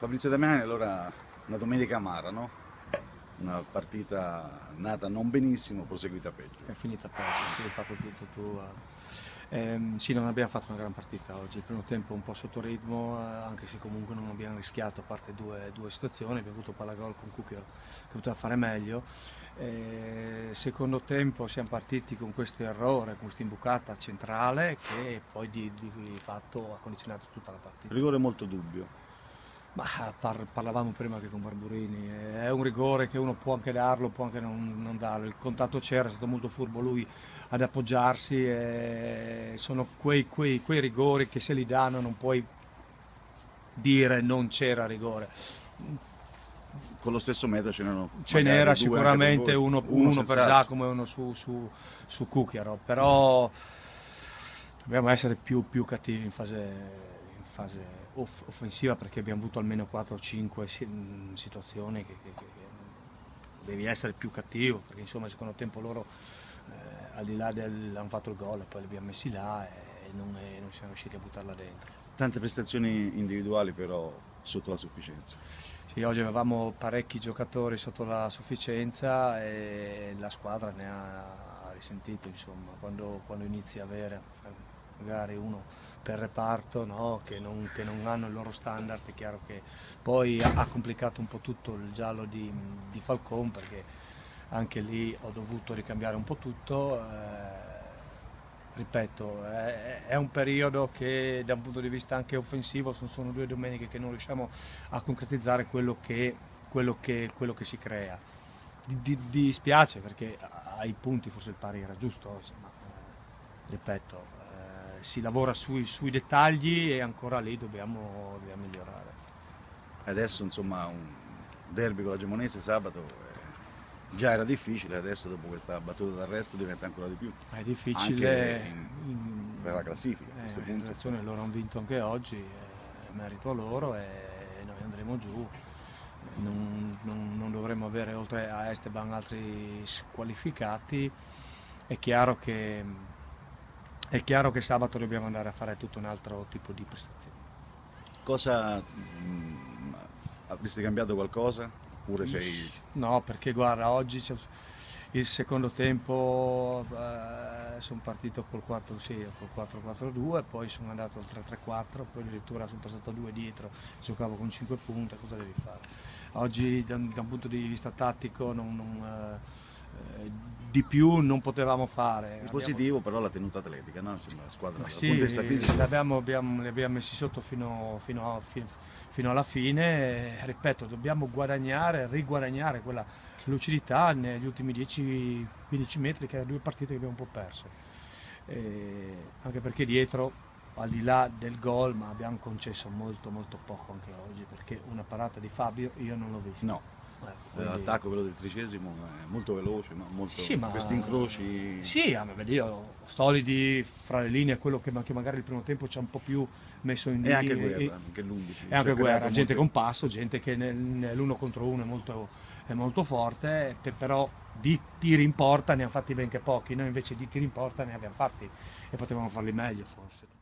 Fabrizio Damiani, allora una domenica amara, no? Una partita nata non benissimo, proseguita peggio. È finita peggio, sì, hai fatto tutto tu. Sì, non abbiamo fatto una gran partita oggi, il primo tempo un po' sotto ritmo, anche se comunque non abbiamo rischiato, a parte due situazioni, abbiamo avuto palla gol con Cucchi che poteva fare meglio. Secondo tempo siamo partiti con questo errore, con questa imbucata centrale che poi di fatto ha condizionato tutta la partita. Rigore molto dubbio. Ma parlavamo prima che con Barburini, è un rigore che uno può anche darlo, può anche non darlo, il contatto c'era, è stato molto furbo lui ad appoggiarsi, sono quei rigori che se li danno non puoi dire non c'era rigore. Con lo stesso metodo Ce n'era sicuramente uno per Giacomo e uno su Cucchiaro, però dobbiamo essere più cattivi in fase offensiva, perché abbiamo avuto almeno 4 o 5 situazioni che devi essere più cattivo, perché insomma il secondo tempo loro al di là hanno fatto il gol e poi li abbiamo messi là e non siamo riusciti a buttarla dentro. Tante prestazioni individuali però sotto la sufficienza. Sì, oggi avevamo parecchi giocatori sotto la sufficienza e la squadra ne ha risentito, insomma, quando inizi a avere magari uno per reparto, no, che non hanno il loro standard, è chiaro che poi ha complicato un po' tutto il giallo di Falcon, perché anche lì ho dovuto ricambiare un po' tutto. Ripeto, è un periodo che da un punto di vista anche offensivo sono 2 domeniche che non riusciamo a concretizzare quello che si crea. Dispiace, perché ai punti forse il pari era giusto oggi, ma ripeto, si lavora sui dettagli e ancora lì dobbiamo migliorare. Adesso insomma un derby con la Gemonese sabato già era difficile, adesso dopo questa battuta d'arresto diventa ancora di più. È difficile anche per la classifica a questo punto. Loro hanno vinto anche oggi, merito a loro, e noi andremo giù. Non dovremo avere oltre a Esteban altri squalificati. È chiaro che sabato dobbiamo andare a fare tutto un altro tipo di prestazione. Cosa avresti cambiato qualcosa? Oppure sei... No, perché guarda, oggi il secondo tempo sono partito col 4-4-2, poi sono andato al 3-3-4, poi addirittura sono passato a 2 dietro, giocavo con 5 punte, cosa devi fare? Oggi da un punto di vista tattico di più non potevamo fare. Il positivo però la tenuta atletica, no? Insomma, la squadra dal sì, punto di vista fisico. li abbiamo messi sotto fino alla fine, e, ripeto, dobbiamo riguadagnare quella lucidità negli ultimi 10-15 metri, che erano 2 partite che abbiamo un po' perso. Anche perché dietro, al di là del gol, ma abbiamo concesso molto poco anche oggi, perché una parata di Fabio io non l'ho vista. No. L'attacco, quello del 30°, è molto veloce, no? Sì, ma questi incroci. Sì, io Stolidi fra le linee, quello che magari il primo tempo ci ha un po' più messo in E anche Guerra, anche l'11. E anche Guerra, gente con passo, gente che nell'1 contro 1 è molto forte, però di tiri in porta ne hanno fatti ben che pochi, noi invece di tiri in porta ne abbiamo fatti e potevamo farli meglio forse.